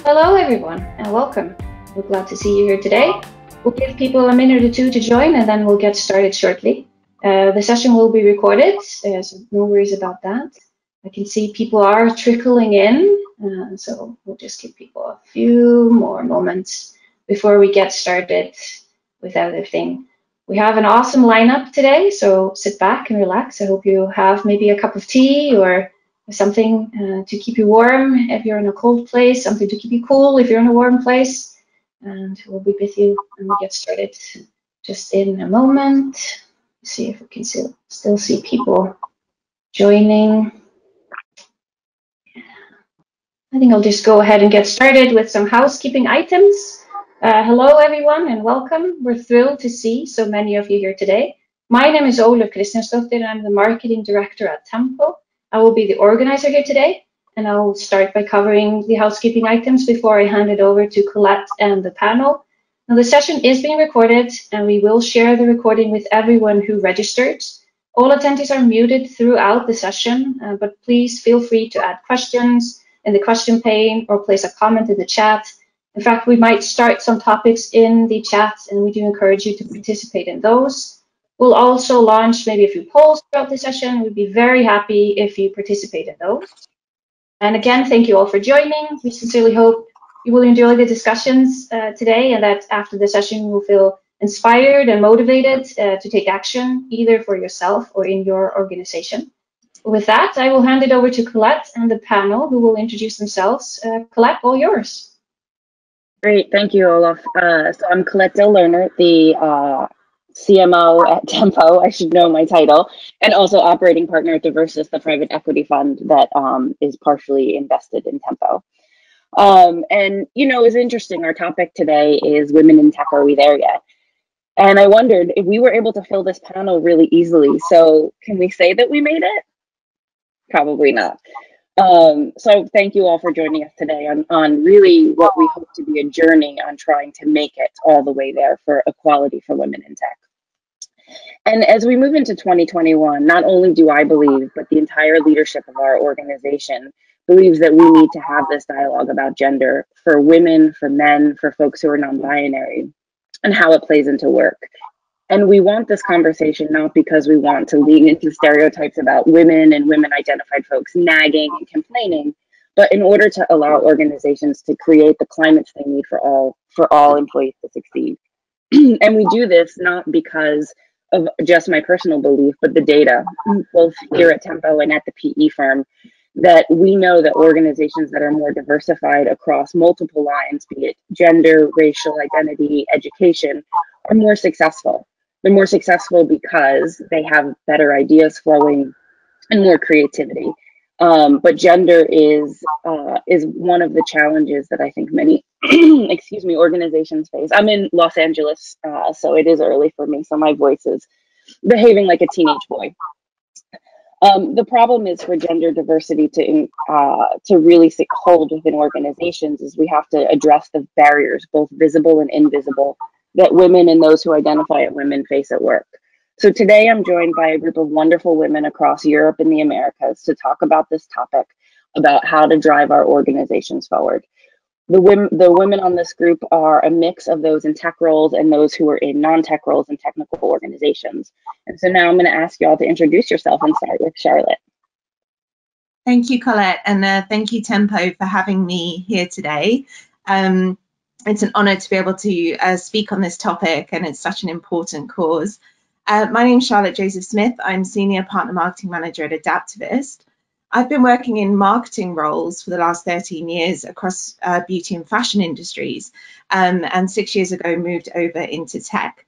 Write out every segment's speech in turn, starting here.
Hello everyone and welcome. We're glad to see you here today. We'll give people a minute or two to join and then we'll get started shortly. The session will be recorded, so no worries about that. I can see people are trickling in, so we'll just give people a few more moments before we get started with everything. We have an awesome lineup today, so sit back and relax. I hope you have maybe a cup of tea or something to keep you warm if you're in a cold place, something to keep you cool if you're in a warm place. And we'll be with you when we get started just in a moment. See if we can still see people joining. I think I'll just go ahead and get started with some housekeeping items. Hello everyone and welcome. We're thrilled to see so many of you here today. My name is Ólöf Kristjánsdóttir and I'm the Marketing Director at Tempo. I will be the organizer here today, and I'll start by covering the housekeeping items before I hand it over to Colette and the panel. Now, the session is being recorded, and we will share the recording with everyone who registered. All attendees are muted throughout the session, but please feel free to add questions in the question pane or place a comment in the chat. In fact, we might start some topics in the chat, and we do encourage you to participate in those. We'll also launch maybe a few polls throughout the session. We'd be very happy if you participate in those. And again, thank you all for joining. We sincerely hope you will enjoy the discussions today and that after the session you will feel inspired and motivated to take action either for yourself or in your organization. With that, I will hand it over to Colette and the panel who will introduce themselves. Colette, all yours. Great, thank you, Ólöf. So I'm Colette Lerner, the CMO at Tempo, I should know my title, and also operating partner at Adaptivist, the private equity fund that is partially invested in Tempo. And, you know, it's interesting, our topic today is women in tech, are we there yet? And I wondered if we were able to fill this panel really easily. So can we say that we made it? Probably not. So thank you all for joining us today on really what we hope to be a journey on trying to make it all the way there for equality for women in tech. And as we move into 2021, not only do I believe, but the entire leadership of our organization believes that we need to have this dialogue about gender for women, for men, for folks who are non-binary, and how it plays into work. And we want this conversation not because we want to lean into stereotypes about women and women-identified folks nagging and complaining, but in order to allow organizations to create the climates they need for all employees to succeed. And we do this not because of just my personal belief, but the data, both here at Tempo and at the PE firm, that we know that organizations that are more diversified across multiple lines, be it gender, racial identity, education, are more successful. They're more successful because they have better ideas flowing and more creativity. But gender is one of the challenges that I think many, organizations face. I'm in Los Angeles, so it is early for me, so my voice is behaving like a teenage boy. The problem is for gender diversity to really hold within organizations is we have to address the barriers, both visible and invisible, that women and those who identify as women face at work. So today I'm joined by a group of wonderful women across Europe and the Americas to talk about this topic, about how to drive our organizations forward. The women on this group are a mix of those in tech roles and those who are in non-tech roles in technical organizations. And so now I'm going to ask y'all to introduce yourself and start with Charlotte. Thank you, Colette, and thank you, Tempo, for having me here today. It's an honor to be able to speak on this topic, and it's such an important cause. My name is Charlotte Joseph-Smith. I'm Senior Partner Marketing Manager at Adaptivist. I've been working in marketing roles for the last 13 years across beauty and fashion industries, and 6 years ago moved over into tech.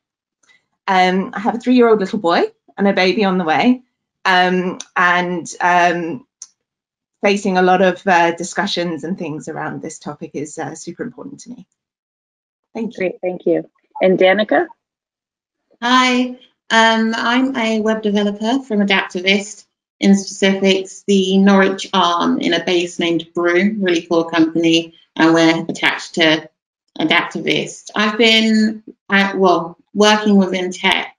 I have a 3-year-old little boy and a baby on the way, and facing a lot of discussions and things around this topic is super important to me. Thank you. Great, thank you. And Danica? Hi, I'm a web developer from Adaptivist, in specifics the Norwich arm in a base named Brew, really cool company, and we're attached to Adaptivist. I've been working within tech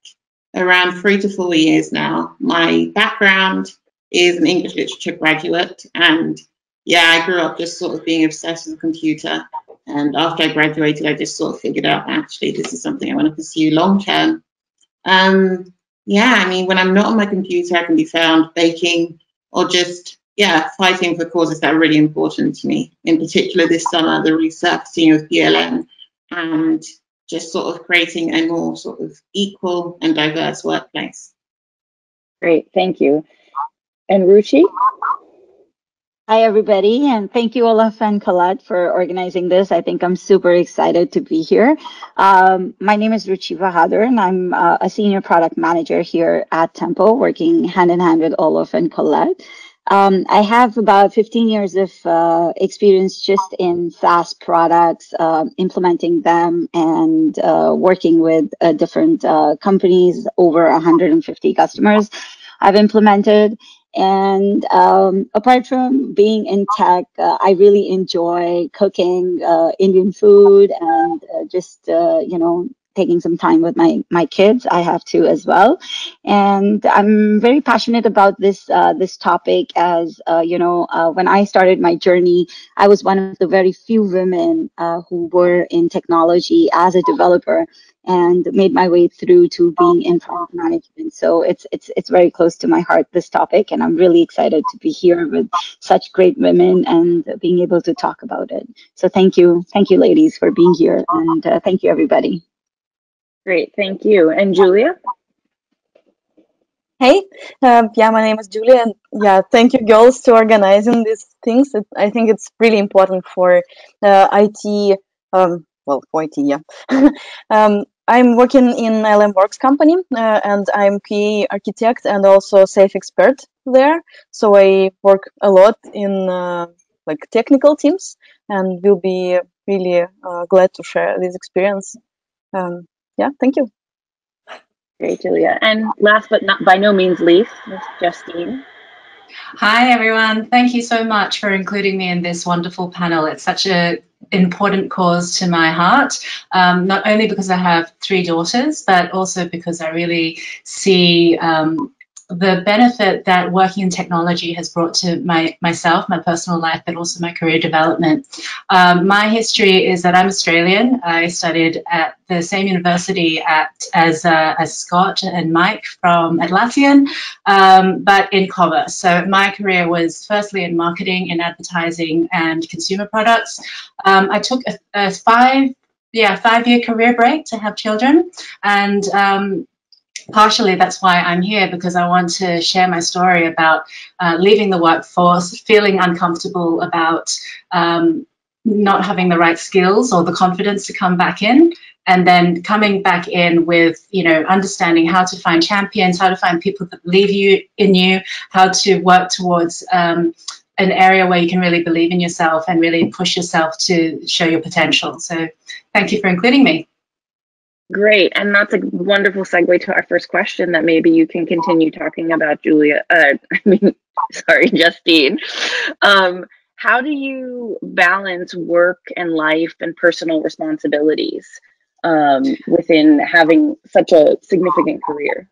around 3 to 4 years now. My background is an English literature graduate, and yeah, I grew up just sort of being obsessed with a computer. And after I graduated, I just sort of figured out, actually, this is something I want to pursue long term. Yeah, I mean, when I'm not on my computer, I can be found baking or just, yeah, fighting for causes that are really important to me. In particular, this summer, the resurfacing of BLM and just sort of creating a more sort of equal and diverse workplace. Great, thank you. And Ruchi? Hi, everybody, and thank you, Olaf and Colette, for organizing this. I think I'm super excited to be here. My name is Ruchi Bahadur, and I'm a senior product manager here at Tempo, working hand in hand with Olaf and Colette. I have about 15 years of experience just in SaaS products, implementing them and working with different companies, over 150 customers I've implemented. And apart from being in tech, I really enjoy cooking Indian food and just, taking some time with my kids. I have to as well. And I'm very passionate about this topic as, when I started my journey, I was one of the very few women who were in technology as a developer, and made my way through to being in product management. So it's very close to my heart, this topic, and I'm really excited to be here with such great women and being able to talk about it. So thank you, ladies, for being here, and thank you, everybody. Great, thank you. And Julia? Hey, yeah, my name is Julia, and yeah, thank you, girls, to organizing these things. I think it's really important for IT, well, for IT, yeah. I'm working in LM Works company, and I'm PA architect and also safe expert there. So I work a lot in like technical teams, and will be really glad to share this experience. Yeah, thank you. Great, Julia. And last but not by no means least, Ms. Justine. Hi, everyone. Thank you so much for including me in this wonderful panel. It's such an important cause to my heart, not only because I have 3 daughters, but also because I really see the benefit that working in technology has brought to myself, my personal life, but also my career development. My history is that I'm Australian. I studied at the same university as Scott and Mike from Atlassian, but in commerce. So my career was firstly in marketing, in advertising and consumer products. I took a 5-year career break to have children, and partially that's why I'm here, because I want to share my story about leaving the workforce, feeling uncomfortable about not having the right skills or the confidence to come back in, and then coming back in with, understanding how to find champions, how to find people that believe in you, how to work towards an area where you can really believe in yourself and really push yourself to show your potential. So thank you for including me. Great, and that's a wonderful segue to our first question that maybe you can continue talking about, Julia. Justine. How do you balance work and life and personal responsibilities within having such a significant career?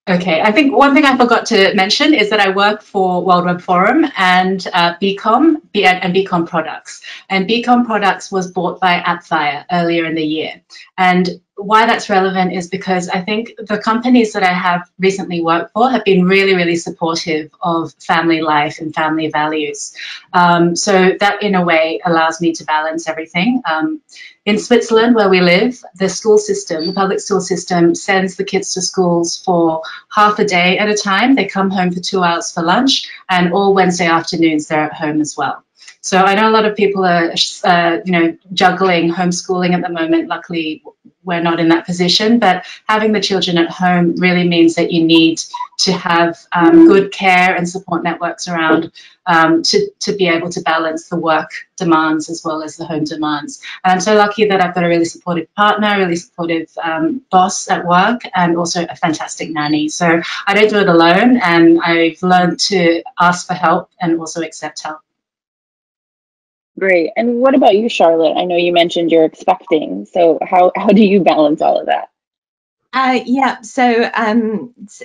Okay, I think one thing I forgot to mention is that I work for World Web Forum and Beacom Products. And Beacom Products was bought by AppFire earlier in the year. And why that's relevant is because I think the companies that I have recently worked for have been really, really supportive of family life and family values. So that, in a way, allows me to balance everything. In Switzerland, where we live, the public school system sends the kids to schools for half a day at a time. They come home for 2 hours for lunch, and all Wednesday afternoons they're at home as well. So I know a lot of people are, juggling homeschooling at the moment. Luckily, we're not in that position, but having the children at home really means that you need to have good care and support networks around to be able to balance the work demands as well as the home demands. And I'm so lucky that I've got a really supportive partner, really supportive boss at work, and also a fantastic nanny. So I don't do it alone, and I've learned to ask for help and also accept help. Great. And what about you, Charlotte? I know you mentioned you're expecting. So how do you balance all of that? Yeah, so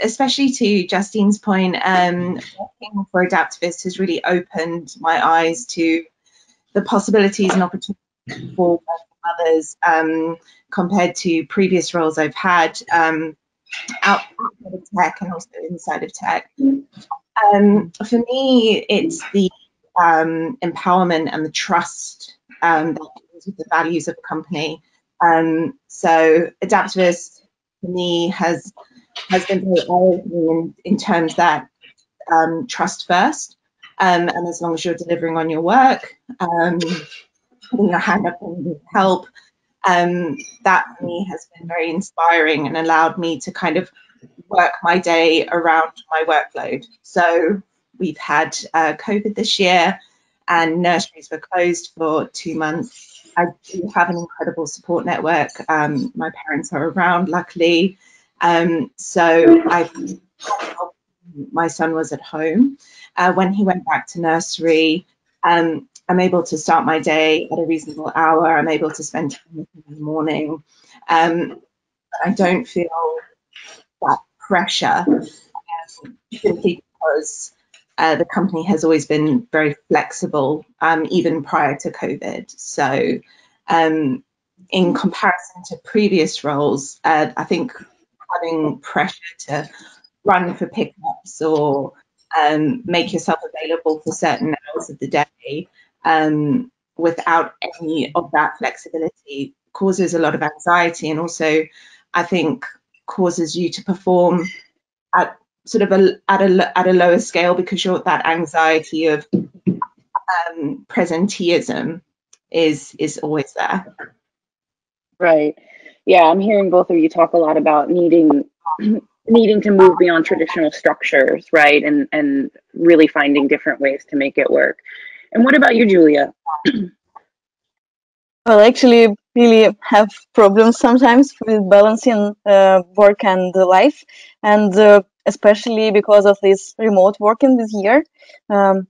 especially to Justine's point, working for Adaptivist has really opened my eyes to the possibilities and opportunities for others compared to previous roles I've had outside of tech and also inside of tech. For me, it's the empowerment and the trust that comes with the values of a company. So Adaptivist for me has been very eye-opening in terms that trust first, and as long as you're delivering on your work, putting your hand up and need help, that for me has been very inspiring and allowed me to kind of work my day around my workload. So we've had COVID this year and nurseries were closed for 2 months. I do have an incredible support network. My parents are around, luckily. So my son was at home. When he went back to nursery, I'm able to start my day at a reasonable hour. I'm able to spend time with him in the morning. I don't feel that pressure simply because the company has always been very flexible, even prior to COVID. So in comparison to previous roles, I think having pressure to run for pickups or make yourself available for certain hours of the day without any of that flexibility causes a lot of anxiety, and also I think causes you to perform at sort of at a lower scale because you're that anxiety of presenteeism is always there. Right. Yeah, I'm hearing both of you talk a lot about needing to move beyond traditional structures, right? And really finding different ways to make it work. And what about you, Julia? Well, I actually really have problems sometimes with balancing work and life, and especially because of this remote working this year.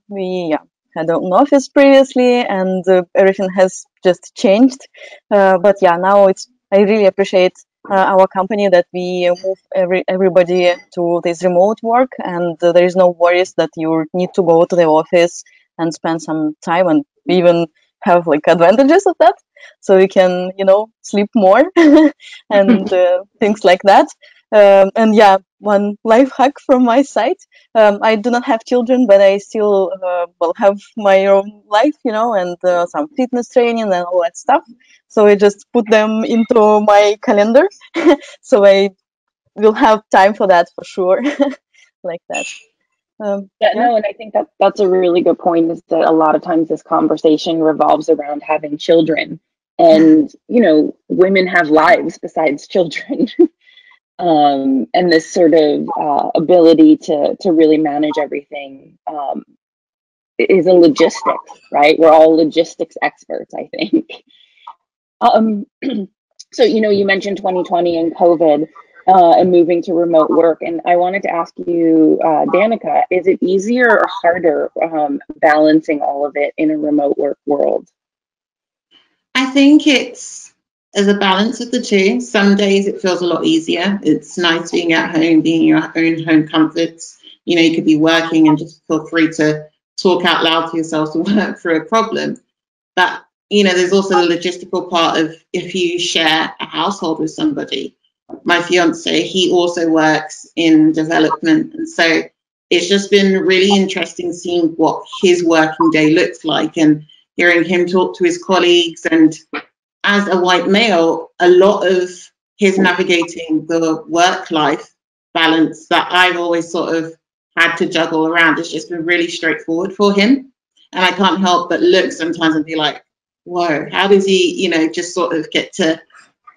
We had an office previously, and everything has just changed. But yeah, now I really appreciate our company that we move everybody to this remote work, and there is no worries that you need to go to the office and spend some time, and even have like advantages of that, so you can sleep more and things like that. And yeah, one life hack from my side, I do not have children, but I still have my own life, and some fitness training and all that stuff, so I just put them into my calendar so I will have time for that for sure. Like that. No, and I think that's a really good point, is that a lot of times this conversation revolves around having children, and women have lives besides children. And this sort of ability to really manage everything is a logistics, right? We're all logistics experts, I think. So you mentioned 2020 and COVID. And moving to remote work. And I wanted to ask you, Danica, is it easier or harder balancing all of it in a remote work world? I think it's as a balance of the two. Some days it feels a lot easier. It's nice being at home, being in your own home comforts. You could be working and just feel free to talk out loud to yourself to work through a problem. But, there's also the logistical part of if you share a household with somebody. My fiance, he also works in development, and so it's just been really interesting seeing what his working day looks like and hearing him talk to his colleagues. And as a white male, a lot of his navigating the work-life balance that I've always sort of had to juggle around has just been really straightforward for him. And I can't help but look sometimes and be like, whoa, how does he, just sort of get to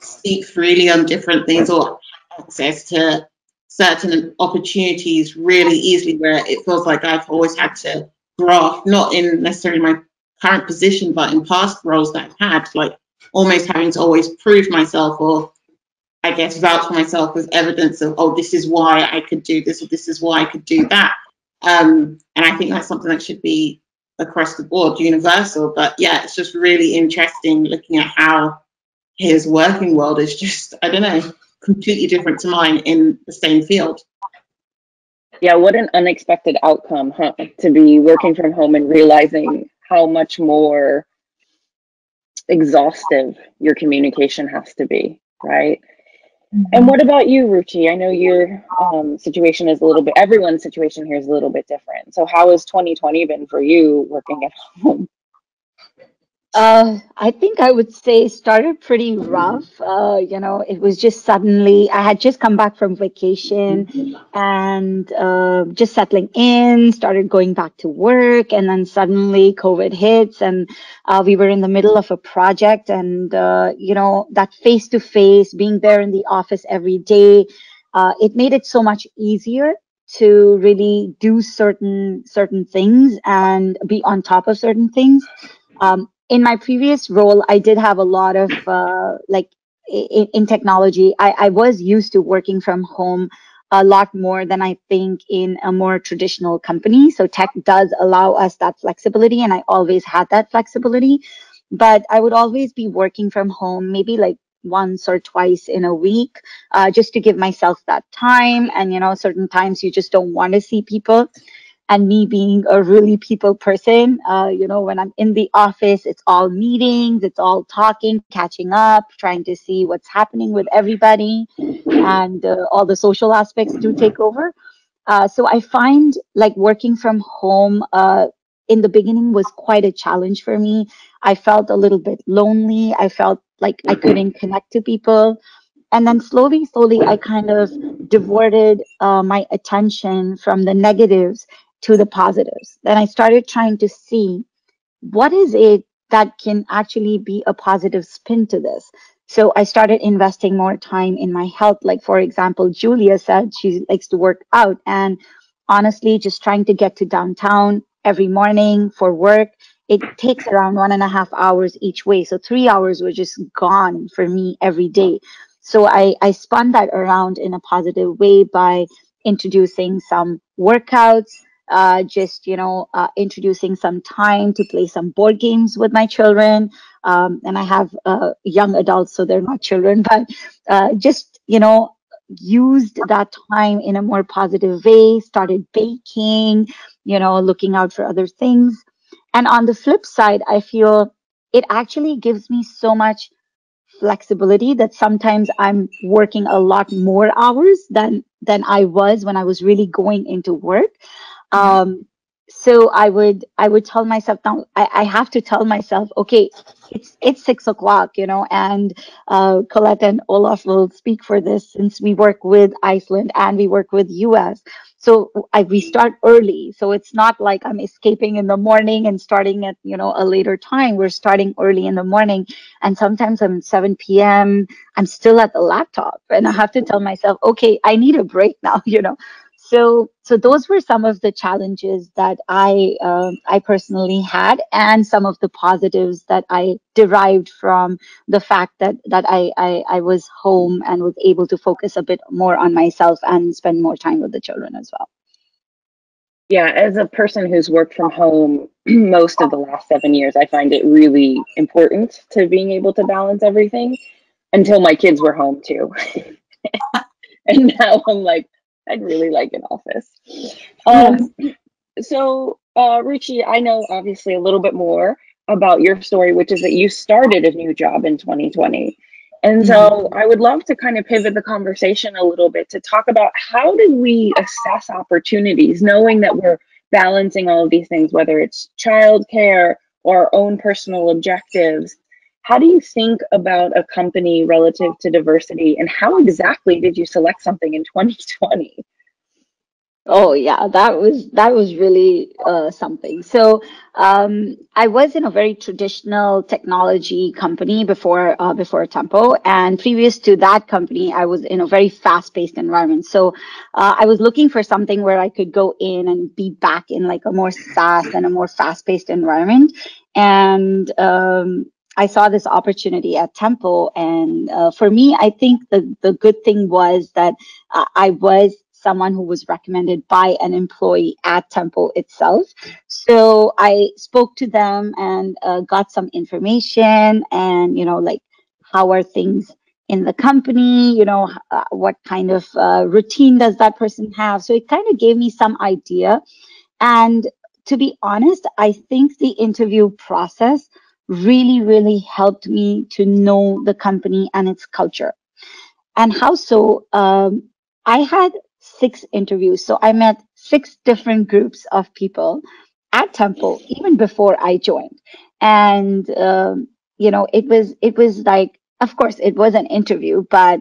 speak freely on different things or access to certain opportunities really easily, where it feels like I've always had to graft, not in necessarily my current position, but in past roles that I've had, like almost having to always prove myself, or I guess vouch for myself with evidence of, oh, this is why I could do this, or this is why I could do that. And I think that's something that should be across the board, universal. But yeah, it's just really interesting looking at how his working world is just, I don't know, completely different to mine in the same field. Yeah, what an unexpected outcome, huh? To be working from home and realizing how much more exhaustive your communication has to be, right? And what about you, Ruchi? I know your situation is a little bit, everyone's situation here is a little bit different. So how has 2020 been for you working at home? I think I would say started pretty rough. It was just suddenly, I had just come back from vacation and just settling in, started going back to work, and then suddenly COVID hits, and we were in the middle of a project, and that face to face, being there in the office every day, it made it so much easier to really do certain things and be on top of certain things. In my previous role, I did have a lot of in technology. I was used to working from home a lot more than I think in a more traditional company. So tech does allow us that flexibility, and I always had that flexibility. But I would always be working from home, maybe like once or twice in a week, just to give myself that time. And certain times you just don't want to see people. And me being a really people person, when I'm in the office, it's all meetings, it's all talking, catching up, trying to see what's happening with everybody, and all the social aspects do take over. So I find like working from home in the beginning was quite a challenge for me. I felt a little bit lonely. I felt like I couldn't connect to people. And then slowly, I kind of diverted my attention from the negatives to the positives. Then I started trying to see what is it that can actually be a positive spin to this. So I started investing more time in my health. Like, for example, Julia said she likes to work out. And honestly, just trying to get to downtown every morning for work, it takes around 1.5 hours each way. So 3 hours were just gone for me every day. So I spun that around in a positive way by introducing some workouts, introducing some time to play some board games with my children. And I have young adults, so they're not children, but used that time in a more positive way, started baking, looking out for other things. And on the flip side, I feel it actually gives me so much flexibility that sometimes I'm working a lot more hours than I was when I was really going into work. Um, so I would tell myself now I have to tell myself, okay, it's 6 o'clock, and Colette and Olaf will speak for this since we work with Iceland and we work with US. So we start early. So it's not like I'm escaping in the morning and starting at, a later time. We're starting early in the morning. And sometimes I'm 7 p.m. I'm still at the laptop and I have to tell myself, okay, I need a break now, So those were some of the challenges that I personally had, and some of the positives that I derived from the fact that I was home and was able to focus a bit more on myself and spend more time with the children as well. Yeah, as a person who's worked from home most of the last 7 years, I find it really important to being able to balance everything until my kids were home too. And now I'm like, I'd really like an office. So, Ruchi, I know obviously a little bit more about your story, which is that you started a new job in 2020. And so I would love to kind of pivot the conversation a little bit to talk about how do we assess opportunities, knowing that we're balancing all of these things, whether it's childcare or our own personal objectives. How do you think about a company relative to diversity, and how exactly did you select something in 2020? Oh yeah, that was really something. So I was in a very traditional technology company before Tempo, and previous to that company, I was in a very fast-paced environment. So I was looking for something where I could go in and be back in like a more SaaS and a more fast-paced environment. And I saw this opportunity at Tempo, and for me, I think the good thing was that I was someone who was recommended by an employee at Tempo itself. So I spoke to them and got some information and, like, how are things in the company, what kind of routine does that person have. So it kind of gave me some idea. And to be honest, I think the interview process really, really helped me to know the company and its culture. And how so? I had 6 interviews. So I met 6 different groups of people at Temple, even before I joined. And, it was like, of course, it was an interview, but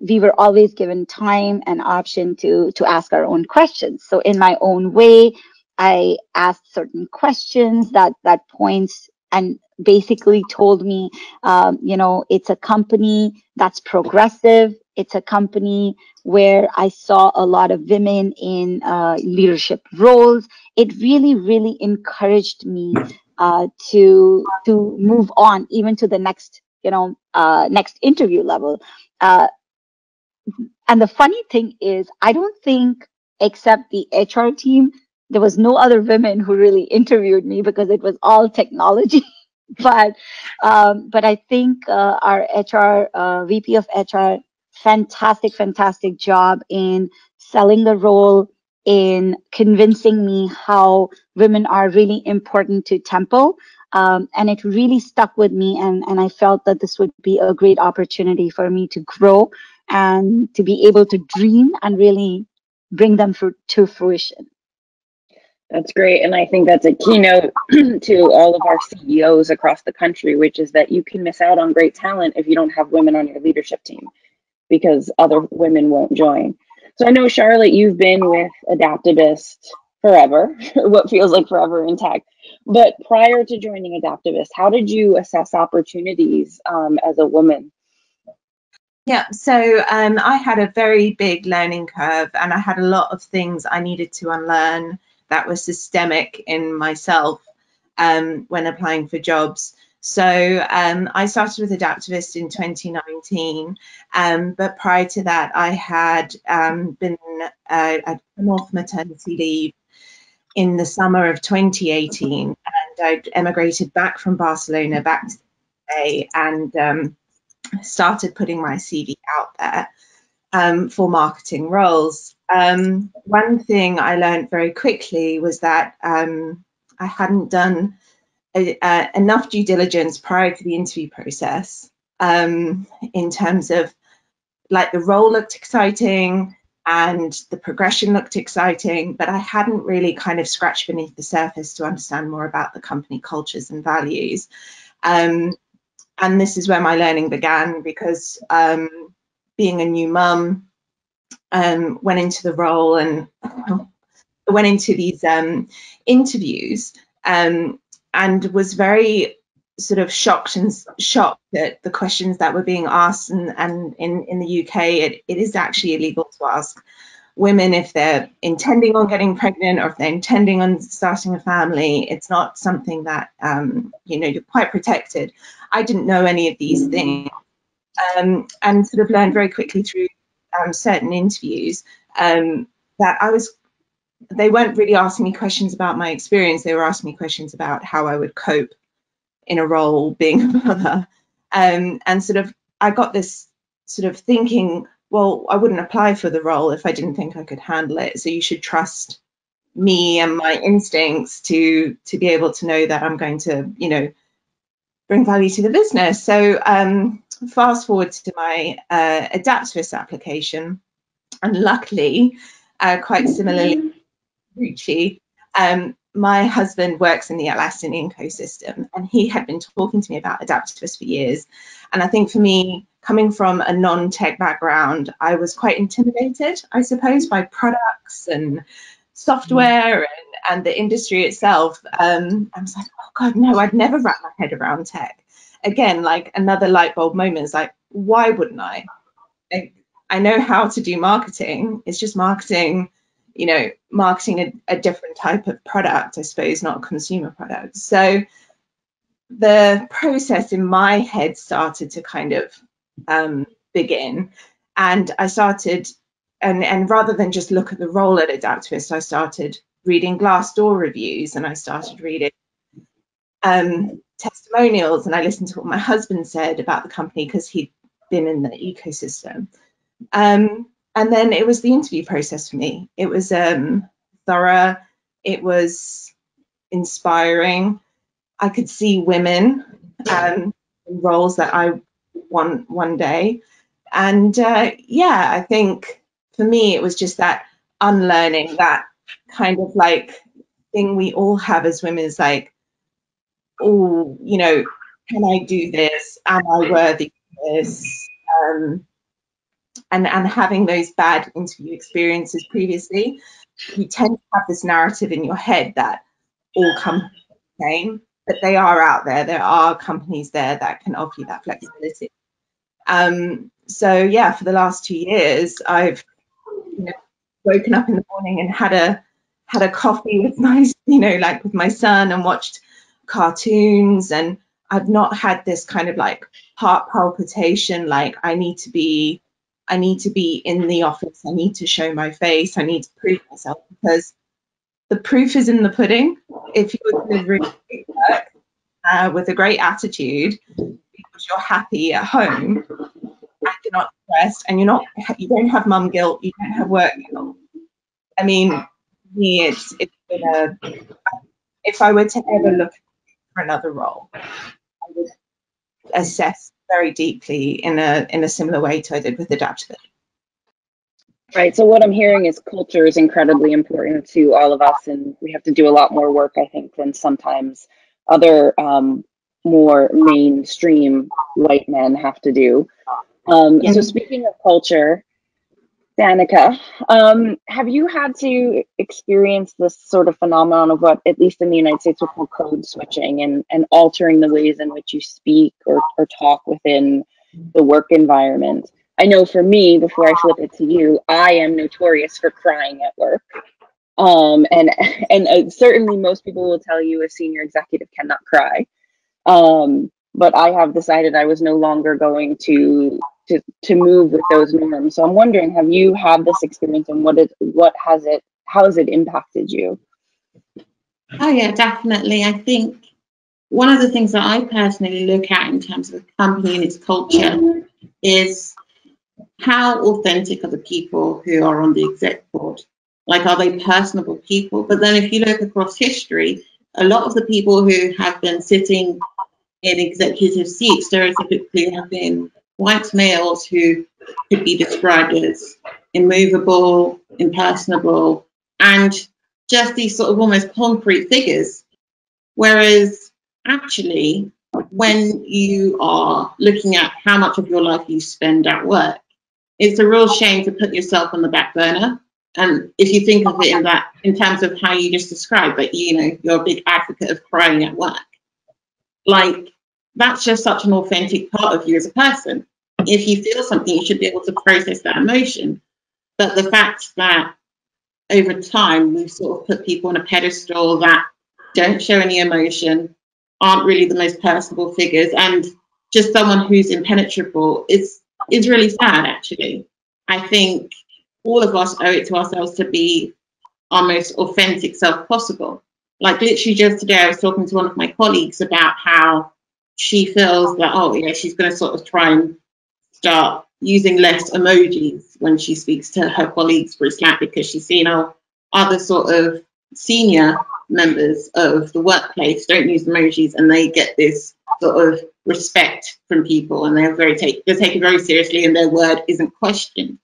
we were always given time and option to ask our own questions. So in my own way, I asked certain questions that points and basically told me, it's a company that's progressive. It's a company where I saw a lot of women in leadership roles. It really, really encouraged me to move on even to the next, next interview level. Uh, and the funny thing is, I don't think except the HR team, there was no other women who really interviewed me because it was all technology. But I think our HR VP of HR, fantastic job in selling the role, in convincing me how women are really important to Temple. And it really stuck with me, and I felt that this would be a great opportunity for me to grow and to be able to dream and really bring them to fruition. That's great. And I think that's a keynote to all of our CEOs across the country, which is that you can miss out on great talent if you don't have women on your leadership team, because other women won't join. So I know, Charlotte, you've been with Adaptivist forever, or what feels like forever in tech. But prior to joining Adaptivist, how did you assess opportunities as a woman? Yeah, so I had a very big learning curve, and I had a lot of things I needed to unlearn that were systemic in myself when applying for jobs. So I started with Adaptivist in 2019, but prior to that, I had been I'd come off maternity leave in the summer of 2018, and I'd emigrated back from Barcelona back to the UK, and started putting my CV out there for marketing roles. One thing I learned very quickly was that I hadn't done enough due diligence prior to the interview process in terms of, like, the role looked exciting and the progression looked exciting, but I hadn't really kind of scratched beneath the surface to understand more about the company cultures and values. And this is where my learning began, because being a new mum, went into the role and went into these interviews and was very sort of shocked at the questions that were being asked. And in the UK, it is actually illegal to ask women if they're intending on getting pregnant or if they're intending on starting a family. It's not something that, you're quite protected. I didn't know any of these things, and sort of learned very quickly through certain interviews that they weren't really asking me questions about my experience. They were asking me questions about how I would cope in a role being a mother. And sort of, I got this sort of thinking, well, I wouldn't apply for the role if I didn't think I could handle it. So you should trust me and my instincts to be able to know that I'm going to, bring value to the business. So fast forward to my Adaptivist application, and luckily, quite similarly, Ruchi, my husband works in the Atlassian ecosystem, and he had been talking to me about Adaptivist for years. And I think for me, coming from a non-tech background, I was quite intimidated, I suppose, by products and software and the industry itself. I was like, oh God, no, I'd never wrap my head around tech. Again, like another light bulb moment. It's like, why wouldn't I? I know how to do marketing. It's just marketing, marketing a different type of product, I suppose, not a consumer product. So the process in my head started to kind of begin, and I started, and rather than just look at the role at Adaptivist, I started reading Glassdoor reviews, and I started reading testimonials, and I listened to what my husband said about the company, because he'd been in the ecosystem. And then it was the interview process for me. It was thorough. It was inspiring. I could see women in roles that I want one day. And yeah, I think for me, it was just that unlearning, that kind of like thing we all have as women is like, oh, you know, can I do this? Am I worthy of this? And having those bad interview experiences previously, you tend to have this narrative in your head that all companies are the same, but they are out there. There are companies there that can offer you that flexibility. So yeah, for the last 2 years, I've woken up in the morning and had a coffee with my, like with my son, and watched cartoons, and I've not had this kind of like heart palpitation, like I need to be in the office, I need to show my face, I need to prove myself, because the proof is in the pudding. If you're delivering great work with a great attitude, because you're happy at home and you're not stressed, and you don't have mum guilt, you don't have work guilt. I mean, me, it's been if I were to ever look for another role, I would assess very deeply in a similar way to I did with Adaptivist. Right. So what I'm hearing is culture is incredibly important to all of us, and we have to do a lot more work, I think, than sometimes other more mainstream white men have to do. So speaking of culture, Danica, have you had to experience this sort of phenomenon of what, at least in the United States, we call code switching, and altering the ways in which you speak or talk within the work environment? I know for me, before I flip it to you, I am notorious for crying at work. And certainly most people will tell you a senior executive cannot cry. But I have decided I was no longer going to move with those norms. So I'm wondering, have you had this experience, and how has it impacted you? Oh yeah, definitely. I think one of the things that I personally look at in terms of a company and its culture is how authentic are the people who are on the exec board? Like, are they personable people? But then if you look across history, a lot of the people who have been sitting in executive seats stereotypically have been white males who could be described as immovable, impersonable, and just these sort of almost concrete figures. Whereas actually, when you are looking at how much of your life you spend at work, it's a real shame to put yourself on the back burner. And if you think of it in terms of how you just described, that you're a big advocate of crying at work, like that's just such an authentic part of you as a person. If you feel something, you should be able to process that emotion. But the fact that over time we've sort of put people on a pedestal that don't show any emotion, aren't really the most personable figures, and just someone who's impenetrable is really sad, actually. I think all of us owe it to ourselves to be our most authentic self possible. Like literally just today, I was talking to one of my colleagues about how she feels that, she's going to sort of try and start using less emojis when she speaks to her colleagues for Slack, because she's seen other sort of senior members of the workplace don't use emojis, and they get this sort of respect from people, and they're taken very seriously, and their word isn't questioned.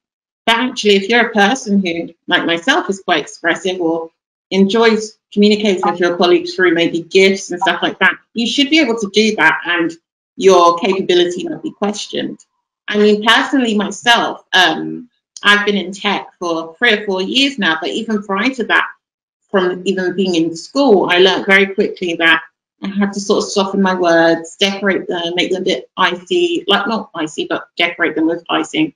But actually, if you're a person who, like myself, is quite expressive or enjoys communicating with your colleagues through maybe gifts and stuff like that, you should be able to do that and your capability not be questioned. I mean, personally, myself, I've been in tech for 3 or 4 years now, but even prior to that, from even being in school, I learned very quickly that I had to sort of soften my words, decorate them, make them a bit icy, like not icy, but decorate them with icing,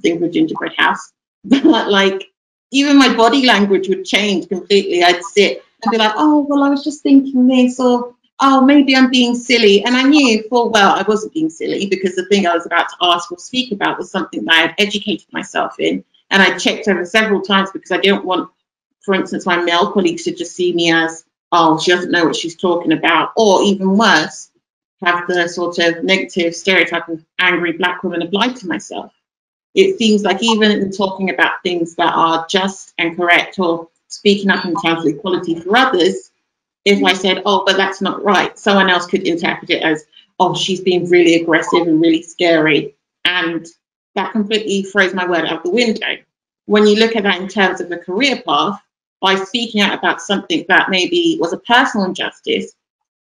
things with gingerbread house. But like, even my body language would change completely. I'd sit and be like, oh, well, I was just thinking this, or, oh, maybe I'm being silly. And I knew full well I wasn't being silly, because the thing I was about to ask or speak about was something that I had educated myself in. And I checked over several times, because I didn't want, for instance, my male colleagues to just see me as, oh, she doesn't know what she's talking about. Or even worse, have the sort of negative stereotype of angry black woman applied to myself. It seems like even in talking about things that are just and correct, or speaking up in terms of equality for others, if I said, oh, but that's not right, someone else could interpret it as, oh, she's being really aggressive and really scary. And that completely throws my word out the window. When you look at that in terms of a career path, by speaking out about something that maybe was a personal injustice,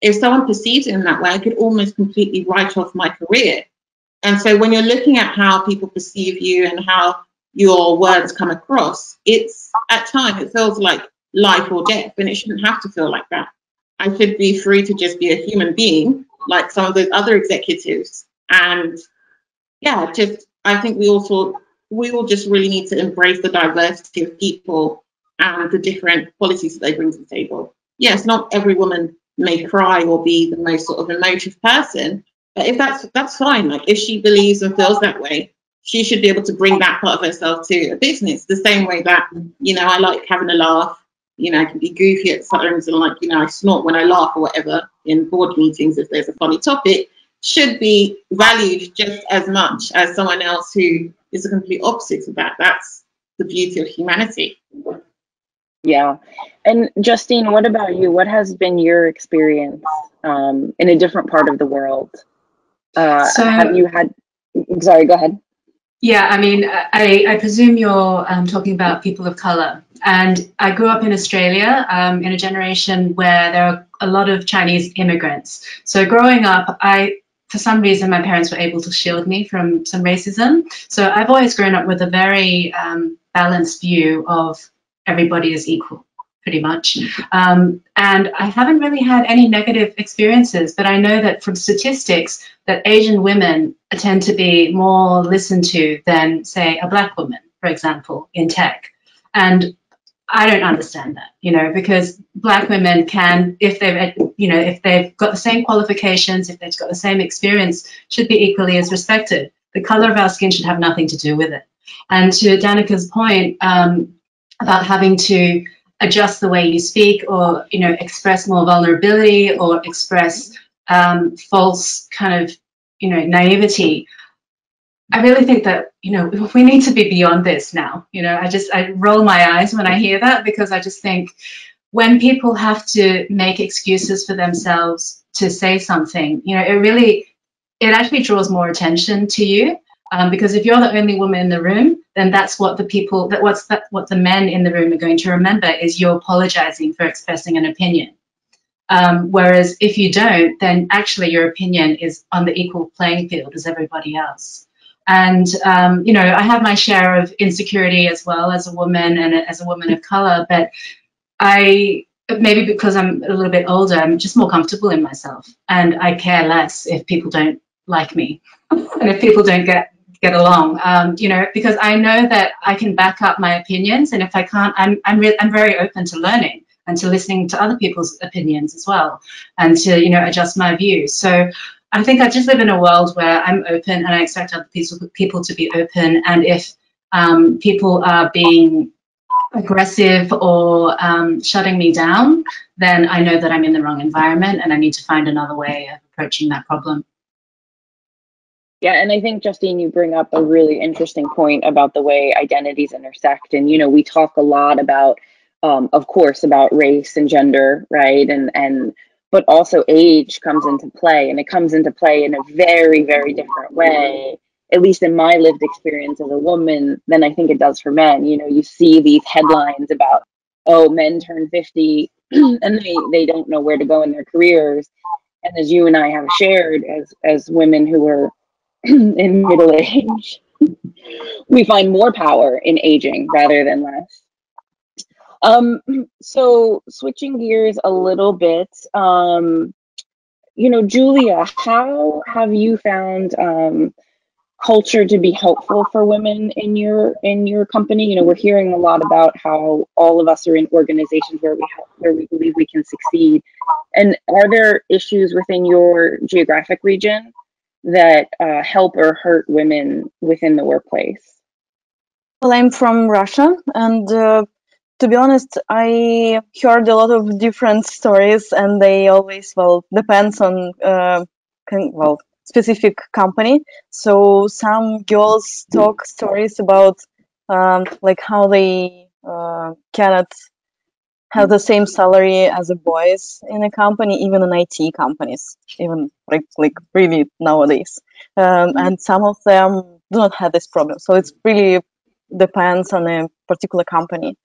if someone perceives it in that way, I could almost completely write off my career. And so when you're looking at how people perceive you and how your words come across, it's at times it feels like life or death, and it shouldn't have to feel like that. I should be free to just be a human being like some of those other executives. And yeah, just I think we all just really need to embrace the diversity of people and the different qualities that they bring to the table. Yes, not every woman may cry or be the most sort of emotive person, but if that's fine. Like if she believes and feels that way, she should be able to bring that part of herself to a business. The same way that, you know, I like having a laugh. You know, I can be goofy at times and like, you know, I snort when I laugh or whatever in board meetings if there's a funny topic, should be valued just as much as someone else who is the complete opposite of that. That's the beauty of humanity. Yeah. And Justine, what about you? What has been your experience in a different part of the world? Have you had, sorry, go ahead. Yeah, I mean, I presume you're talking about people of color. And I grew up in Australia in a generation where there are a lot of Chinese immigrants. So growing up, for some reason, my parents were able to shield me from some racism. So I've always grown up with a very balanced view of everybody is equal, pretty much. And I haven't really had any negative experiences, but I know that from statistics that Asian women tend to be more listened to than, say, a black woman, for example, in tech. And I don't understand that, you know, because black women can, if they've got the same qualifications, if they've got the same experience, should be equally as respected. The color of our skin should have nothing to do with it. And to Danica's point about having to adjust the way you speak, or, you know, express more vulnerability, or express false kind of, you know, naivety. I really think that, you know, we need to be beyond this now. You know, I roll my eyes when I hear that, because I just think when people have to make excuses for themselves to say something, you know, it actually draws more attention to you. Because if you're the only woman in the room, then that's what what the men in the room are going to remember, is you're apologizing for expressing an opinion. Whereas if you don't, then actually your opinion is on the equal playing field as everybody else. And, you know, I have my share of insecurity as well as a woman and as a woman of color, but maybe because I'm a little bit older, I'm just more comfortable in myself, and I care less if people don't like me and if people don't get along, you know, because I know that I can back up my opinions, and if I can't, I'm very open to learning and to listening to other people's opinions as well, and to, you know, adjust my views. So I think I just live in a world where I'm open, and I expect other people to be open. And if people are being aggressive or shutting me down, then I know that I'm in the wrong environment, and I need to find another way of approaching that problem. Yeah, and I think, Justine, you bring up a really interesting point about the way identities intersect. And, you know, we talk a lot about, of course, about race and gender, right? But also age comes into play, and it comes into play in a very, very different way, at least in my lived experience as a woman, than I think it does for men. You know, you see these headlines about, oh, men turn 50 and they don't know where to go in their careers. And as you and I have shared as women who are in middle age, we find more power in aging rather than less. So switching gears a little bit, you know, Julia, how have you found culture to be helpful for women in your company? You know, we're hearing a lot about how all of us are in organizations where we believe we can succeed. And are there issues within your geographic region that help or hurt women within the workplace? Well, I'm from Russia, and to be honest, I heard a lot of different stories, and they always, well, depends on specific company. So some girls talk stories about like how they cannot have the same salary as the boys in a company, even in IT companies, even like really nowadays. And some of them do not have this problem. So it's really depends on a particular company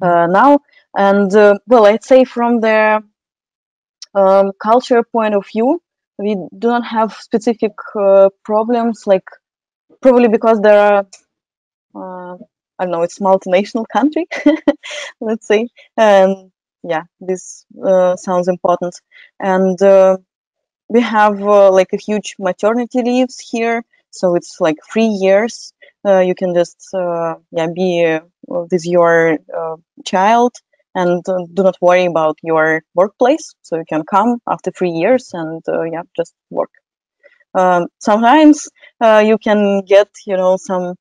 now. And well, I'd say from the culture point of view, we do not have specific problems, like probably because there are I don't know, it's multinational country, let's say, and yeah, this sounds important. And we have like a huge maternity leaves here, so it's like 3 years. You can just be with your child and do not worry about your workplace. So you can come after 3 years and just work. Sometimes you can get, some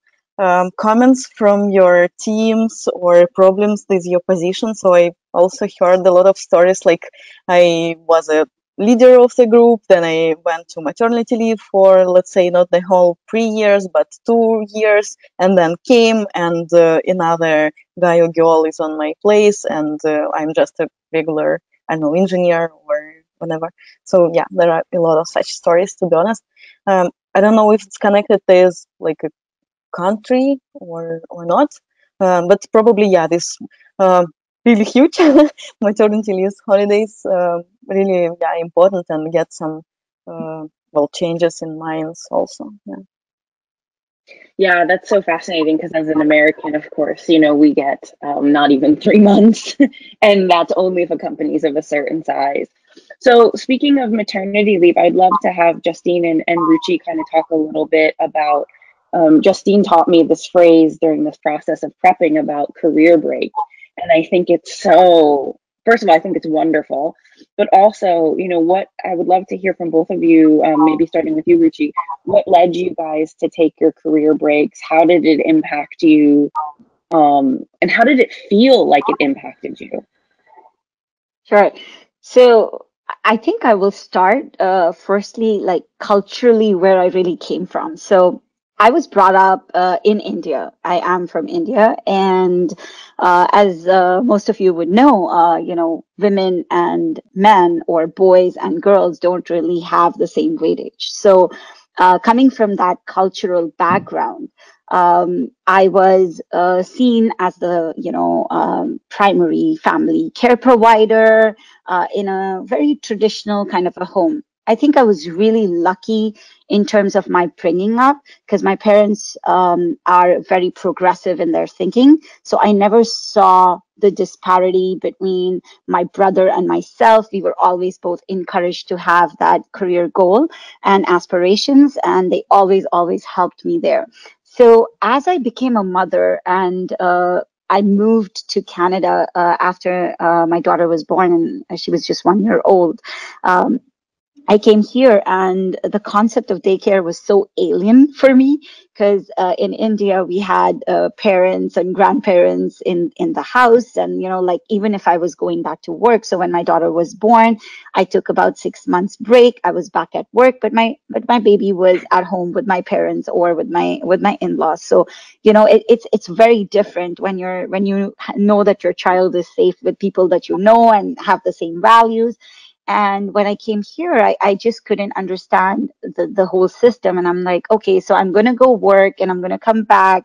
comments from your teams or problems with your position. So I also heard a lot of stories like I was a leader of the group, then I went to maternity leave for, let's say, not the whole 3 years, but 2 years, and then came and another guy or girl is on my place, and I'm just a regular, I don't know, engineer or whatever. So yeah, there are a lot of such stories, to be honest. I don't know if it's connected with like a country or not, but probably this really huge maternity leave holidays really important and get some changes in minds also. Yeah, that's so fascinating because as an American, of course, we get not even 3 months, and that's only if a company's of a certain size. So speaking of maternity leave, I'd love to have Justine and Ruchi kind of talk a little bit about, Justine taught me this phrase during this process of prepping about career break. And I think it's so, first of all, I think it's wonderful, but also, what I would love to hear from both of you, maybe starting with you, Ruchi, what led you guys to take your career breaks? How did it impact you? And how did it feel like it impacted you? Sure. So I think I will start firstly, like culturally, where I really came from. So I was brought up in India. I am from India, and as most of you would know, women and men or boys and girls don't really have the same weightage. So coming from that cultural background, I was seen as the, primary family care provider in a very traditional kind of a home. I think I was really lucky in terms of my bringing up because my parents are very progressive in their thinking. So I never saw the disparity between my brother and myself. We were always both encouraged to have that career goal and aspirations, and they always helped me there. So as I became a mother and I moved to Canada after my daughter was born and she was just 1 year old. I came here and the concept of daycare was so alien for me because in India we had parents and grandparents in the house, and like even if I was going back to work, so when my daughter was born, I took about 6 months break. I was back at work, but my baby was at home with my parents or with my in-laws. So it's very different when you know that your child is safe with people that you know and have the same values. And when I came here, I just couldn't understand the whole system. And I'm like, okay, so I'm going to go work and I'm going to come back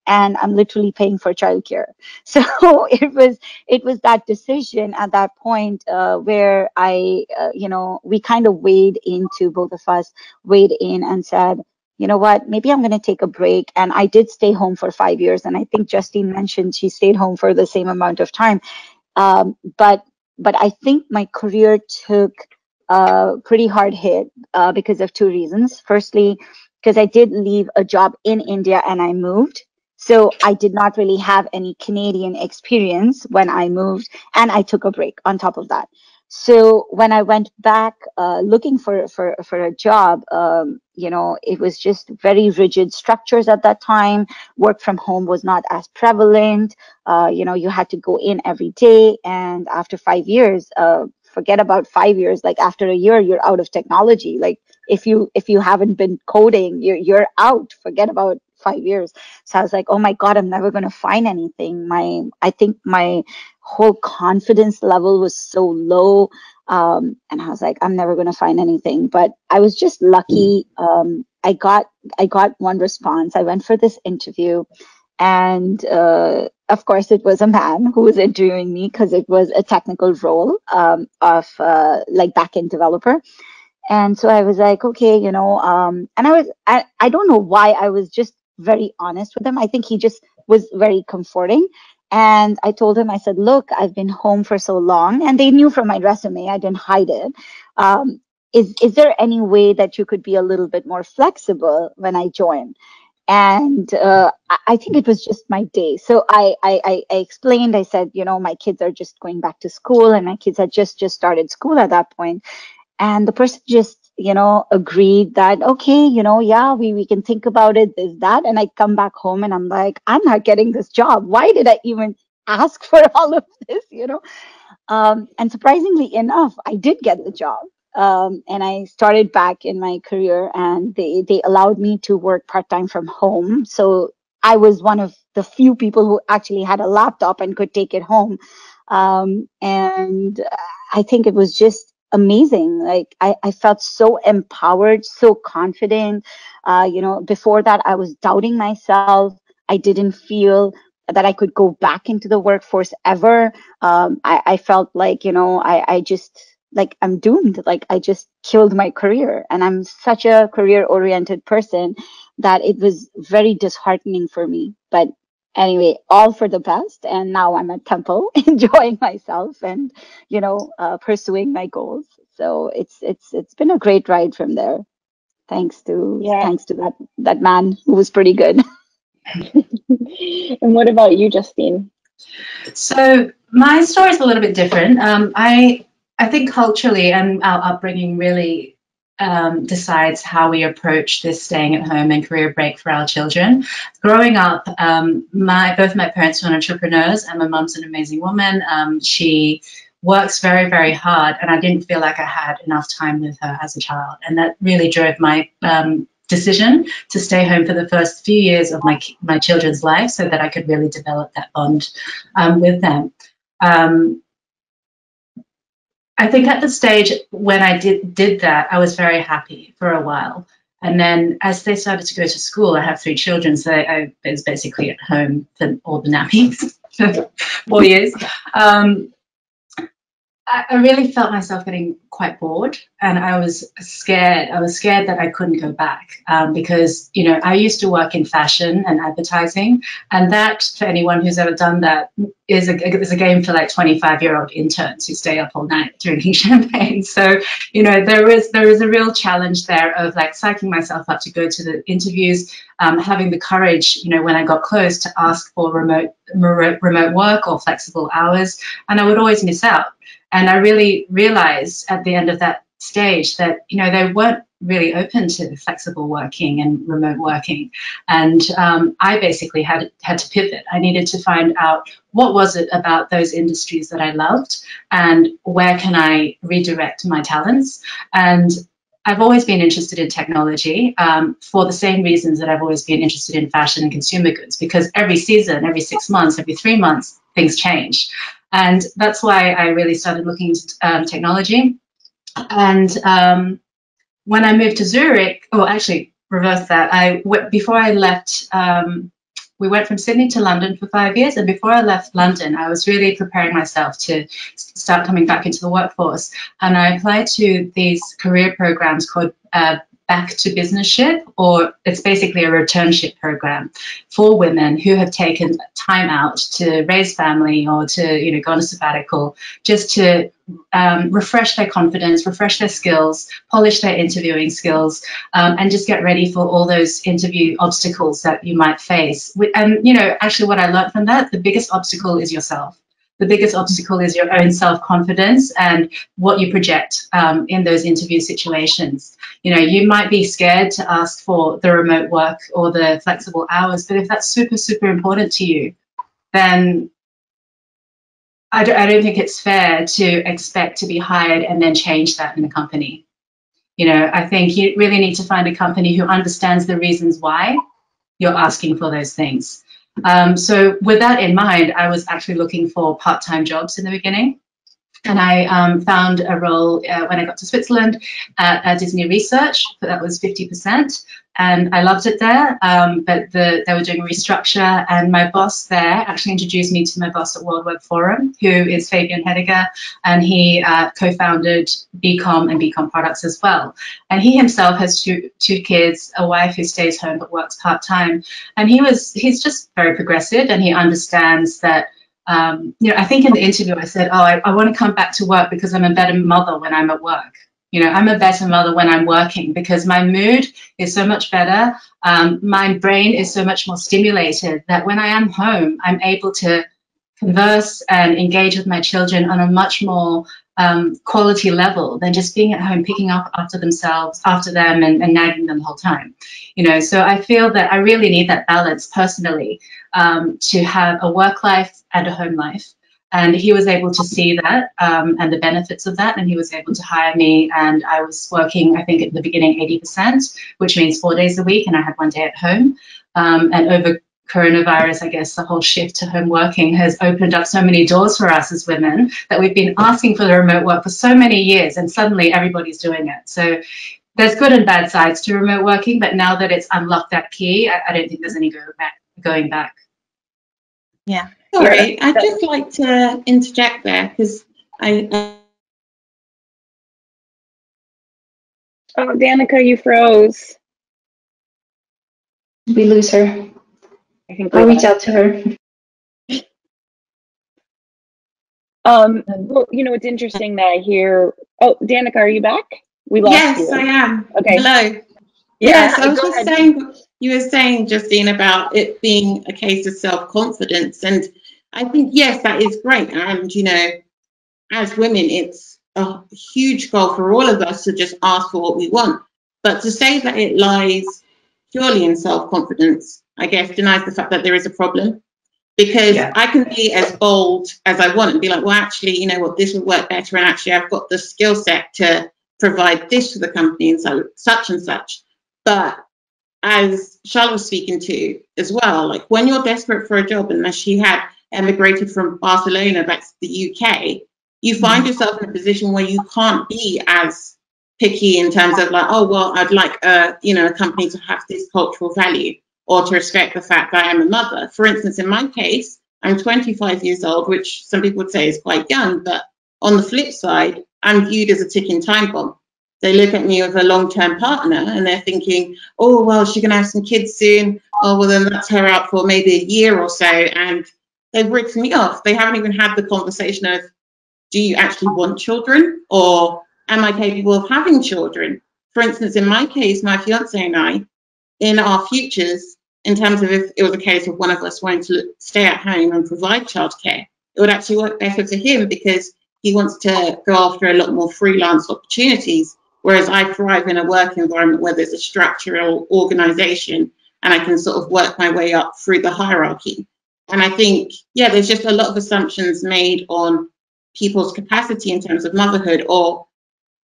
and I'm literally paying for childcare. So it was that decision at that point where we kind of weighed into, both of us weighed in and said, you know what, maybe I'm going to take a break. And I did stay home for 5 years. And I think Justine mentioned she stayed home for the same amount of time. But I think my career took a pretty hard hit because of two reasons. Firstly, because I did leave a job in India and I moved. So I did not really have any Canadian experience when I moved, and I took a break on top of that. So when I went back looking for a job, it was just very rigid structures at that time. Work from home was not as prevalent. You had to go in every day. And after 5 years, forget about 5 years. Like after a year, you're out of technology. Like if you haven't been coding, you're out. Forget about 5 years. So I was like, oh my God, I'm never going to find anything. I think my whole confidence level was so low. And I was like, I'm never going to find anything. But I was just lucky. I got one response. I went for this interview, and of course, it was a man who was interviewing me because it was a technical role of like backend developer. And so I was like, okay, and I don't know why, I was just very honest with him. I think he just was very comforting. And I told him, I said, look, I've been home for so long, and they knew from my resume, I didn't hide it. Is there any way that you could be a little bit more flexible when I join? And I think it was just my day. So I explained, I said, my kids are just going back to school, and my kids had just started school at that point. And the person just, agreed that, okay, yeah, we can think about it, this, that. And I come back home and I'm like, I'm not getting this job. Why did I even ask for all of this, And surprisingly enough, I did get the job. And I started back in my career, and they allowed me to work part-time from home. So I was one of the few people who actually had a laptop and could take it home. And I think it was just amazing. Like I felt so empowered, so confident. Before that, I was doubting myself. I didn't feel that I could go back into the workforce ever. I felt like, I just, like, I'm doomed. Like I just killed my career, and I'm such a career oriented person that it was very disheartening for me. But anyway, all for the best. And now I'm at Tempo, enjoying myself and, pursuing my goals. So it's been a great ride from there. Thanks to that man who was pretty good. And what about you, Justine? So my story is a little bit different. I think culturally and our upbringing really decides how we approach this staying at home and career break for our children. Growing up, both my parents were entrepreneurs, and my mom's an amazing woman. She works very, very hard, and I didn't feel like I had enough time with her as a child, and that really drove my decision to stay home for the first few years of my children's life, so that I could really develop that bond with them. I think at the stage when I did that, I was very happy for a while. And then as they started to go to school, I have 3 children, so I was basically at home for all the nappies for 4 years. I really felt myself getting quite bored, and I was scared. I was scared that I couldn't go back because, I used to work in fashion and advertising, and that, for anyone who's ever done that, is a game for like 25-year-old interns who stay up all night drinking champagne. So, there is a real challenge there of like psyching myself up to go to the interviews, having the courage, when I got close, to ask for remote work or flexible hours, and I would always miss out. And I really realized at the end of that stage that, they weren't really open to flexible working and remote working. And I basically had to pivot. I needed to find out what was it about those industries that I loved, and where can I redirect my talents. And I've always been interested in technology for the same reasons that I've always been interested in fashion and consumer goods, because every season, every 6 months, every 3 months, things change. And that's why I really started looking into technology. And when I moved to Zurich, actually reverse that, before I left, we went from Sydney to London for 5 years. And before I left London, I was really preparing myself to start coming back into the workforce. And I applied to these career programs called Back to Businesship, or it's basically a returnship program for women who have taken time out to raise family or to go on a sabbatical, just to refresh their confidence, refresh their skills, polish their interviewing skills, and just get ready for all those interview obstacles that you might face. And actually what I learned from that, the biggest obstacle is yourself. The biggest obstacle is your own self-confidence and what you project in those interview situations. You might be scared to ask for the remote work or the flexible hours, but if that's super, super important to you, then I don't think it's fair to expect to be hired and then change that in a company. You know, I think you really need to find a company who understands the reasons why you're asking for those things. So with that in mind, I was actually looking for part-time jobs in the beginning. And I found a role when I got to Switzerland at Disney Research, but that was 50%. And I loved it there, but they were doing a restructure. And my boss there actually introduced me to my boss at World Web Forum, who is Fabian Hedegaard, and he co-founded BCom and BCom Products as well. And he himself has two kids, a wife who stays home but works part-time. And he's just very progressive, and he understands that you know, I think in the interview I said, oh, I want to come back to work because I'm a better mother when I'm at work. You know, I'm a better mother when I'm working because my mood is so much better. My brain is so much more stimulated that when I am home, I'm able to converse and engage with my children on a much more quality level than just being at home, picking up after them and nagging them the whole time. You know, so I feel that I really need that balance personally, to have a work life and a home life. And he was able to see that and the benefits of that, and he was able to hire me. And I was working, I think at the beginning, 80%, which means 4 days a week, and I had 1 day at home. And over coronavirus, I guess the whole shift to home working has opened up so many doors for us as women that we've been asking for the remote work for so many years, and suddenly everybody's doing it. So there's good and bad sides to remote working, but now that it's unlocked that key, I don't think there's any going back. Yeah. Sorry, I'd just like to interject there because I Oh, Danica, you froze. We lose her. I think I'll reach out to her. Well, you know, it's interesting that I hear. Oh, Danica, are you back? We lost you. Yes, I am. Okay. Hello. Yeah, Yes, I was go just ahead. saying, you were saying, Justine, about it being a case of self-confidence. And I think, yes, that is great. And, you know, as women, it's a huge goal for all of us to just ask for what we want. But to say that it lies purely in self-confidence, I guess, denies the fact that there is a problem. Because I can be as bold as I want and be like, well, actually, you know what, this would work better. And actually, I've got the skill set to provide this for the company and so such and such. But as Charlotte was speaking to as well, like when you're desperate for a job, and as she had emigrated from Barcelona back to the UK, you find yourself in a position where you can't be as picky in terms of like, oh, well, I'd like a company to have this cultural value or to respect the fact that I am a mother. For instance, in my case, I'm 25 years old, which some people would say is quite young, but on the flip side, I'm viewed as a ticking time bomb. They look at me with a long-term partner and they're thinking, oh, well, she's going to have some kids soon. Oh, well, then that's her out for maybe a year or so. And they've written me off. They haven't even had the conversation of, do you actually want children? Or am I capable of having children? For instance, in my case, my fiance and I, in our futures, in terms of if it was a case of one of us wanting to stay at home and provide childcare, it would actually work better for him because he wants to go after a lot more freelance opportunities. Whereas I thrive in a work environment where there's a structural organization and I can sort of work my way up through the hierarchy. And I think, yeah, there's just a lot of assumptions made on people's capacity in terms of motherhood, or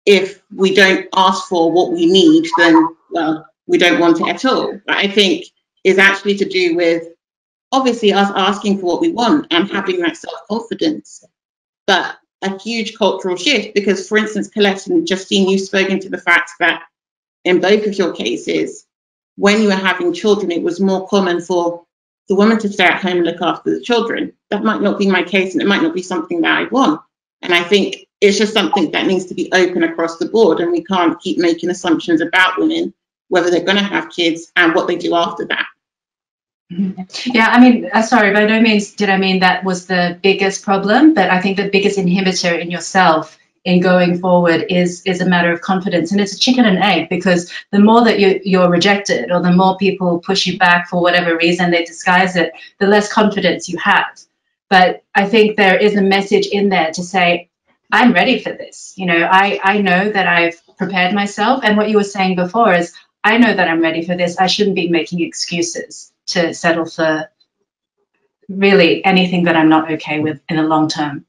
if we don't ask for what we need, then, well, we don't want it at all. But I think is actually to do with obviously us asking for what we want and having that self-confidence. But a huge cultural shift, because for instance, Colette and Justine, you've spoken to the fact that in both of your cases, when you were having children, it was more common for the woman to stay at home and look after the children. That might not be my case, and it might not be something that I want. And I think it's just something that needs to be open across the board, and we can't keep making assumptions about women, whether they're going to have kids and what they do after that. Yeah, I mean, sorry, by no means did I mean that was the biggest problem, but I think the biggest inhibitor in yourself in going forward is a matter of confidence. And it's a chicken and egg, because the more that you're rejected, or the more people push you back for whatever reason, they disguise it, the less confidence you have. But I think there is a message in there to say, I'm ready for this. You know, I know that I've prepared myself. And what you were saying before is, I know that I'm ready for this. I shouldn't be making excuses to settle for really anything that I'm not okay with in the long term.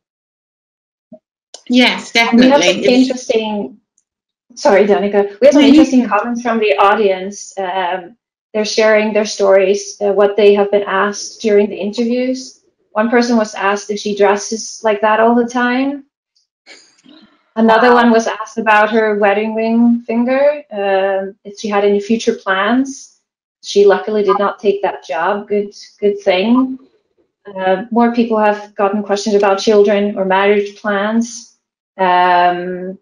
Yes, And we have some definitely. interesting, sorry, Danica, we have some interesting comments from the audience. They're sharing their stories, what they have been asked during the interviews. One person was asked if she dresses like that all the time. Another one was asked about her wedding ring finger, if she had any future plans. She luckily did not take that job. Good thing. More people have gotten questions about children or marriage plans. One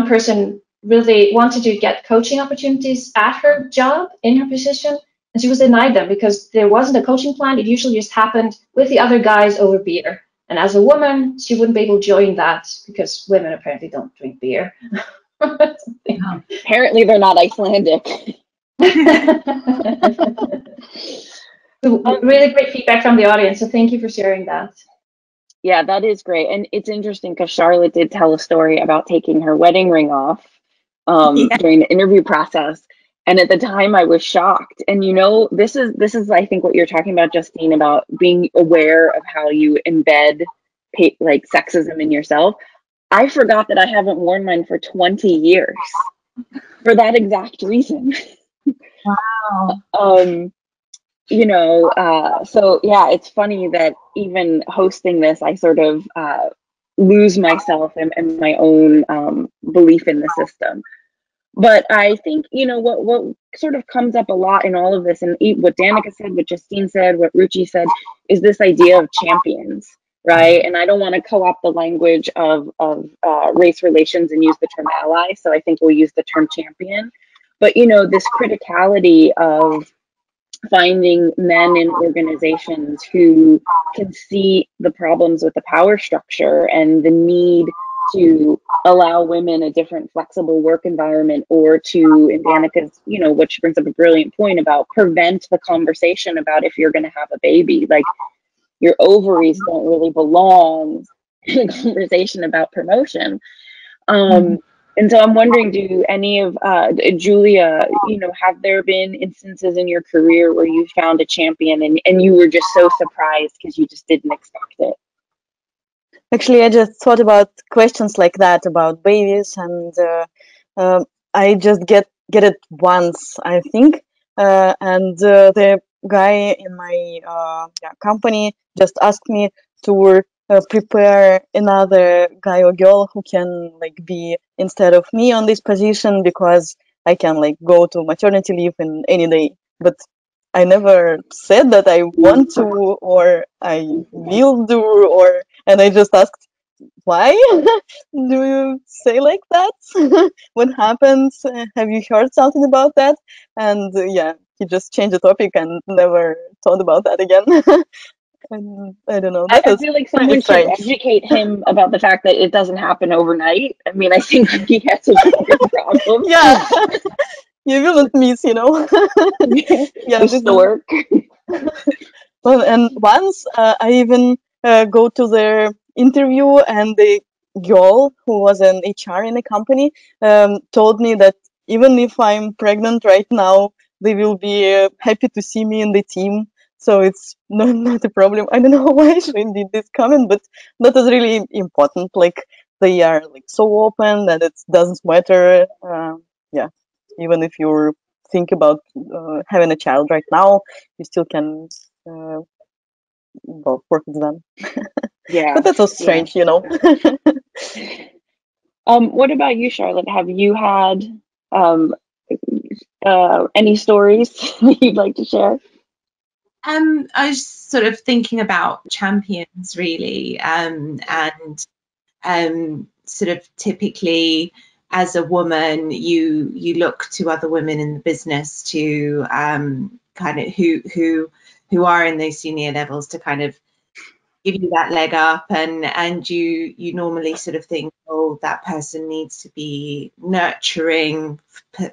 person really wanted to get coaching opportunities at her job, in her position, and she was denied them because there wasn't a coaching plan. It usually just happened with the other guys over beer. And as a woman, she wouldn't be able to join that because women apparently don't drink beer. Apparently, they're not Icelandic. Really great feedback from the audience, so thank you for sharing that. Yeah, that is great. And it's interesting because Charlotte did tell a story about taking her wedding ring off during the interview process. And at the time I was shocked. And you know, this is I think what you're talking about, Justine, about being aware of how you embed like sexism in yourself. I forgot that I haven't worn mine for 20 years for that exact reason. Wow. You know, so yeah, it's funny that even hosting this, I sort of lose myself and my own belief in the system. But I think, you know, what sort of comes up a lot in all of this, and what Danica said, what Justine said, what Ruchi said, is this idea of champions, right? And I don't want to co-opt the language of race relations and use the term ally, so I think we'll use the term champion. But, you know, this criticality of finding men in organizations who can see the problems with the power structure and the need to allow women a different flexible work environment, or to, in Danica's, you know, which brings up a brilliant point about prevent the conversation about if you're going to have a baby, like your ovaries don't really belong in a conversation about promotion. And so I'm wondering, do any of, Julia, you know, have there been instances in your career where you found a champion and you were just so surprised because you just didn't expect it? Actually, I just thought about questions like that about babies, and I just get it once, I think, and the guy in my company just asked me to prepare another guy or girl who can like be instead of me on this position, because I can like go to maternity leave in any day. But I never said that I want to or I will do, or, and I just asked, why do you say like that? What happens? Have you heard something about that? And yeah, he just changed the topic and never thought about that again. And I don't know. That I was feel like pretty someone should strange. educate him about the fact that it doesn't happen overnight. I mean, I think he has a bigger problem. Yeah, you will not miss, you know. Yeah, The stork. Well, and once I even go to their interview, and the girl who was an HR in the company told me that even if I'm pregnant right now, they will be happy to see me in the team. So it's not a problem. I don't know why she did this comment, but that is really important. Like, they are like so open that it doesn't matter. Yeah, even if you think about having a child right now, you still can well, work with them. Yeah. But that's so strange, you know. What about you, Charlotte? Have you had any stories you'd like to share? I was sort of thinking about champions, really, and sort of typically as a woman, you look to other women in the business to kind of who are in those senior levels to kind of give you that leg up, and you normally sort of think, oh, that person needs to be nurturing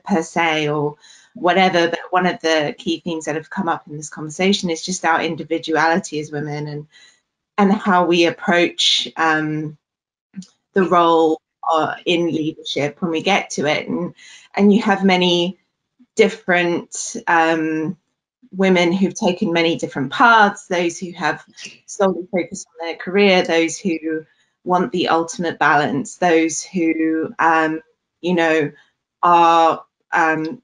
per se or whatever. But one of the key things that have come up in this conversation is just our individuality as women, and how we approach the role in leadership when we get to it. And you have many different women who've taken many different paths, those who have solely focused on their career, those who want the ultimate balance, those who, you know, are,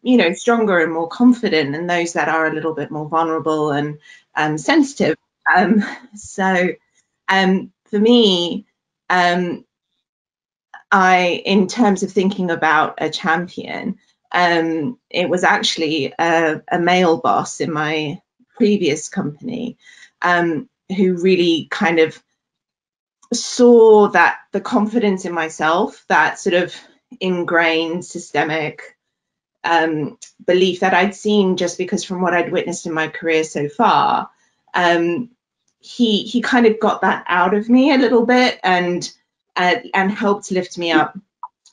you know, stronger and more confident, and those that are a little bit more vulnerable and sensitive. So for me, in terms of thinking about a champion, it was actually a male boss in my previous company who really kind of saw that the confidence in myself, that sort of ingrained systemic belief that I'd seen just because from what I'd witnessed in my career so far, he kind of got that out of me a little bit and helped lift me up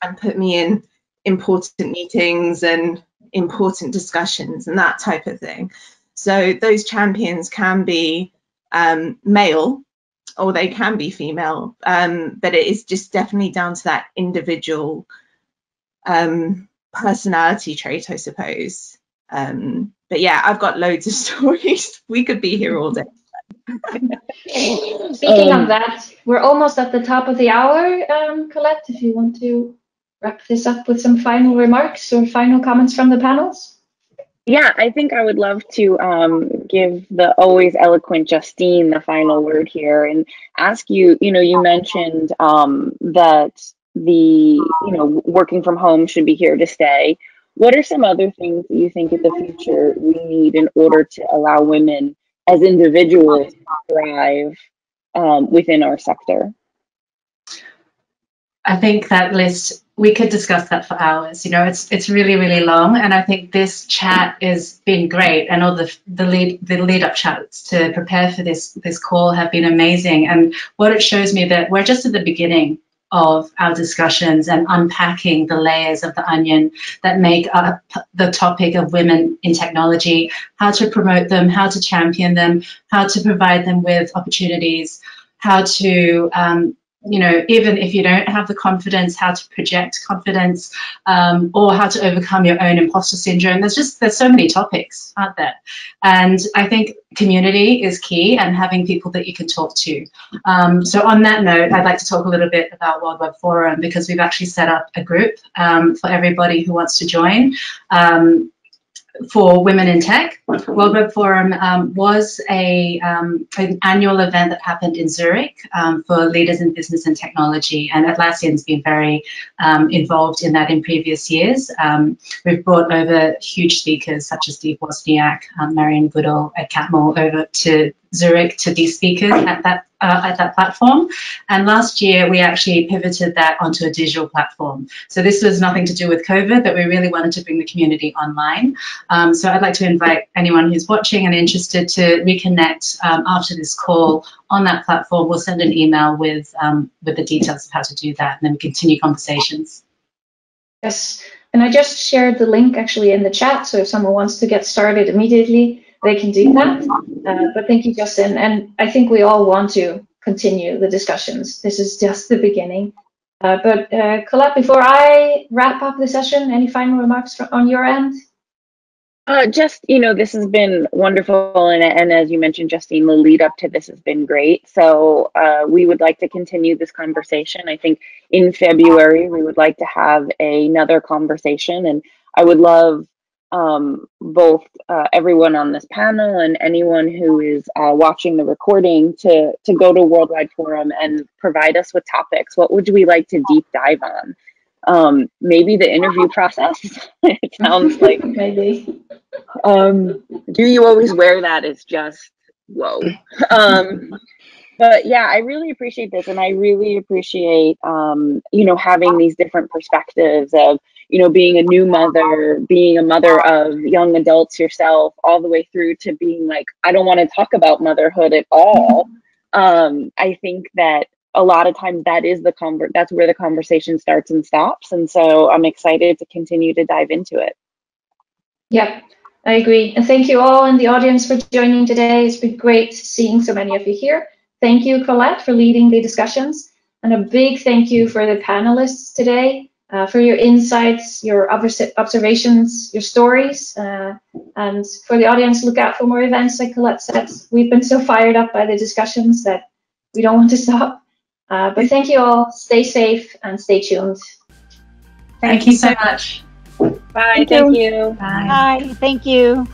and put me in important meetings and important discussions and that type of thing. So those champions can be male or they can be female, but it is just definitely down to that individual personality trait, I suppose. But yeah, I've got loads of stories. We could be here all day. Speaking of that, we're almost at the top of the hour. Colette, if you want to wrap this up with some final remarks or final comments from the panels. Yeah, I think I would love to give the always eloquent Justine the final word here and ask you, you know, you mentioned that working from home should be here to stay. What are some other things that you think in the future we need in order to allow women as individuals to thrive within our sector? I think that list, we could discuss that for hours. You know, it's really, really long, and I think this chat has been great, and all the lead up chats to prepare for this call have been amazing. And what it shows me that we're just at the beginning of our discussions and unpacking the layers of the onion that make up the topic of women in technology, how to promote them, how to champion them, how to provide them with opportunities, how to even if you don't have the confidence, how to project confidence, or how to overcome your own imposter syndrome. There's so many topics, aren't there? And I think community is key, and having people that you can talk to. So on that note, I'd like to talk a little bit about World Web Forum, because we've actually set up a group for everybody who wants to join. For Women in Tech. World Web Forum was an annual event that happened in Zurich for leaders in business and technology, and Atlassian's been very involved in that in previous years. We've brought over huge speakers such as Steve Wozniak, Marion Goodall, Ed Catmull over to Zurich to be speakers at that platform. And last year we actually pivoted that onto a digital platform. So this was nothing to do with COVID, but we really wanted to bring the community online. So I'd like to invite anyone who's watching and interested to reconnect after this call on that platform. We'll send an email with the details of how to do that, and then we continue conversations. Yes, and I just shared the link actually in the chat, so if someone wants to get started immediately, they can do that. But thank you, Justin. And I think we all want to continue the discussions. This is just the beginning. But Colette, before I wrap up the session, any final remarks on your end? Just, this has been wonderful. And as you mentioned, Justine, the lead up to this has been great. So we would like to continue this conversation. I think in February, we would like to have another conversation. And I would love both everyone on this panel and anyone who is watching the recording to go to Worldwide Forum and provide us with topics. What would we like to deep dive on? Maybe the interview process. It sounds like maybe. Do you always wear that? Is just whoa. But yeah, I really appreciate this, and I really appreciate having these different perspectives of being a new mother, being a mother of young adults yourself, all the way through to being like, I don't want to talk about motherhood at all. I think that a lot of times that's where the conversation starts and stops, and so I'm excited to continue to dive into it. Yep, I agree. And thank you all in the audience for joining today. It's been great seeing so many of you here. Thank you, Colette, for leading the discussions. And a big thank you for the panelists today, for your insights, your observations, your stories. And for the audience, look out for more events, like Colette said. We've been so fired up by the discussions that we don't want to stop. But thank you all. Stay safe and stay tuned. Thank you so much. Bye. Thank you. Thank you. Bye. Bye. Thank you.